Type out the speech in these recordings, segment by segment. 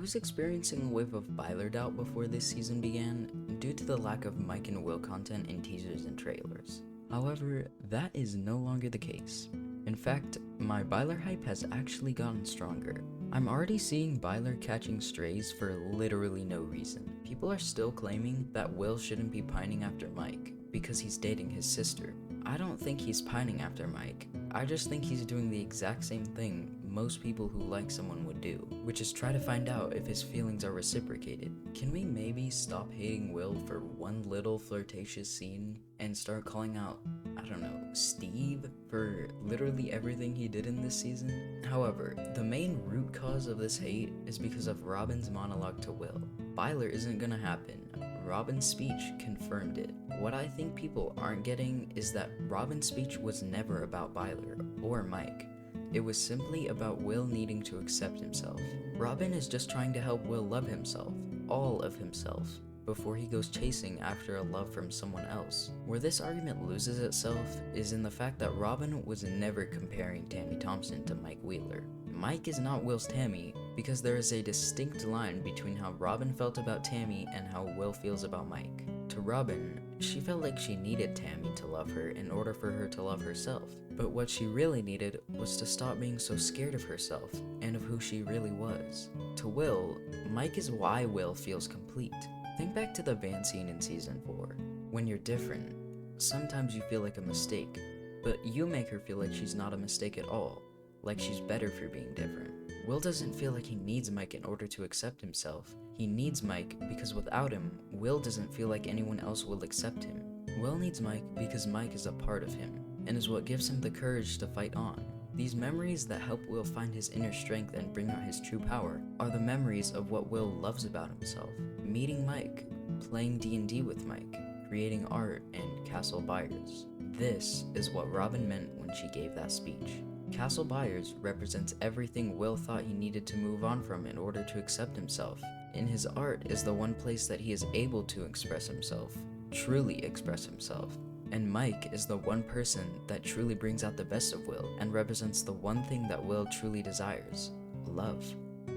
was experiencing a wave of byler doubt before this season began due to the lack of Mike and Will content in teasers and trailers. However, that is no longer the case. In fact, my byler hype has actually gotten stronger. I'm already seeing byler catching strays for literally no reason. People are still claiming that Will shouldn't be pining after Mike because he's dating his sister. I don't think he's pining after Mike. I just think he's doing the exact same thing most people who like someone would do, which is try to find out if his feelings are reciprocated. Can we maybe stop hating Will for one little flirtatious scene and start calling out, I don't know, Steve for literally everything he did in this season? However, the main root cause of this hate is because of Robin's monologue to Will. Byler isn't gonna happen. Robin's speech confirmed it. What I think people aren't getting is that Robin's speech was never about Byler or Mike. It was simply about Will needing to accept himself. Robin is just trying to help Will love himself, all of himself, before he goes chasing after a love from someone else. Where this argument loses itself is in the fact that Robin was never comparing Tammy Thompson to Mike Wheeler. Mike is not Will's Tammy because there is a distinct line between how Robin felt about Tammy and how Will feels about Mike. To Robin, she felt like she needed Tammy to love her in order for her to love herself. But what she really needed was to stop being so scared of herself and of who she really was. To Will, Mike is why Will feels complete. Think back to the van scene in season 4. When you're different, sometimes you feel like a mistake, but you make her feel like she's not a mistake at all, like she's better for being different. Will doesn't feel like he needs Mike in order to accept himself. He needs Mike because without him, Will doesn't feel like anyone else will accept him. Will needs Mike because Mike is a part of him, and is what gives him the courage to fight on. These memories that help Will find his inner strength and bring out his true power are the memories of what Will loves about himself. Meeting Mike, playing D&D with Mike, creating art, and Castle Byers. This is what Robin meant when she gave that speech. Castle Byers represents everything Will thought he needed to move on from in order to accept himself. In his art is the one place that he is able to express himself, truly express himself. And Mike is the one person that truly brings out the best of Will and represents the one thing that Will truly desires: love.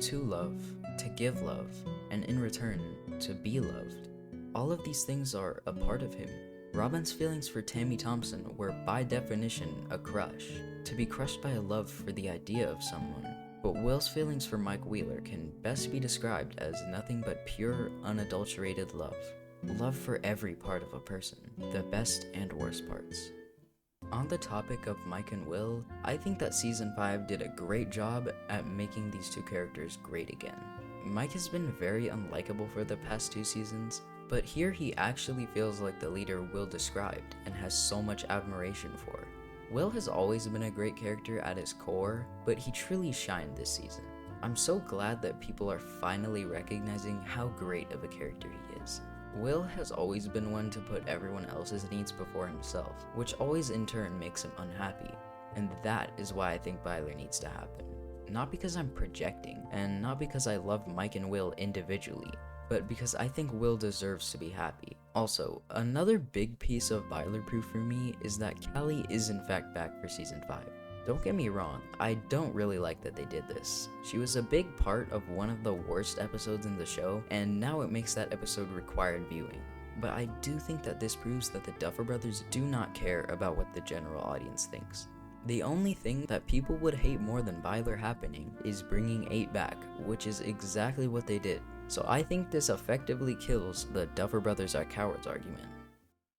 To love, to give love, and in return, to be loved. All of these things are a part of him. Robin's feelings for Tammy Thompson were by definition a crush, to be crushed by a love for the idea of someone. But Will's feelings for Mike Wheeler can best be described as nothing but pure, unadulterated love. Love for every part of a person, the best and worst parts. On the topic of Mike and Will, I think that Season 5 did a great job at making these two characters great again. Mike has been very unlikable for the past 2 seasons, but here he actually feels like the leader Will described and has so much admiration for. Will has always been a great character at his core, but he truly shined this season. I'm so glad that people are finally recognizing how great of a character he is. Will has always been one to put everyone else's needs before himself, which always in turn makes him unhappy, and that is why I think byler needs to happen. Not because I'm projecting, and not because I love Mike and Will individually, but because I think Will deserves to be happy. Also, another big piece of byler proof for me is that Callie is in fact back for Season 5. Don't get me wrong, I don't really like that they did this. She was a big part of one of the worst episodes in the show, and now it makes that episode required viewing. But I do think that this proves that the Duffer Brothers do not care about what the general audience thinks. The only thing that people would hate more than byler happening is bringing 8 back, which is exactly what they did. So I think this effectively kills the Duffer Brothers are cowards argument.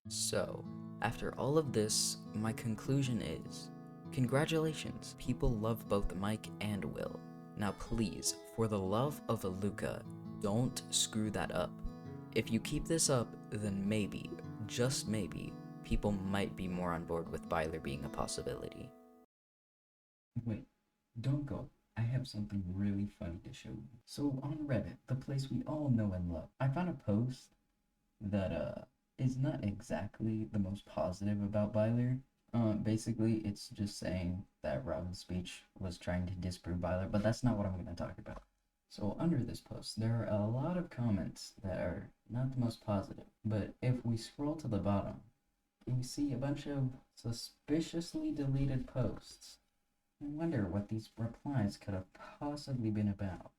So, after all of this, my conclusion is, congratulations, people love both Mike and Will. Now please, for the love of Luca, don't screw that up. If you keep this up, then maybe, just maybe, people might be more on board with byler being a possibility. Wait, don't go. I have something really funny to show you. So on Reddit, the place we all know and love, I found a post that is not exactly the most positive about byler. Basically, it's just saying that Robin's speech was trying to disprove byler, but that's not what I'm going to talk about. So under this post, there are a lot of comments that are not the most positive, but if we scroll to the bottom, we see a bunch of suspiciously deleted posts. I wonder what these replies could have possibly been about.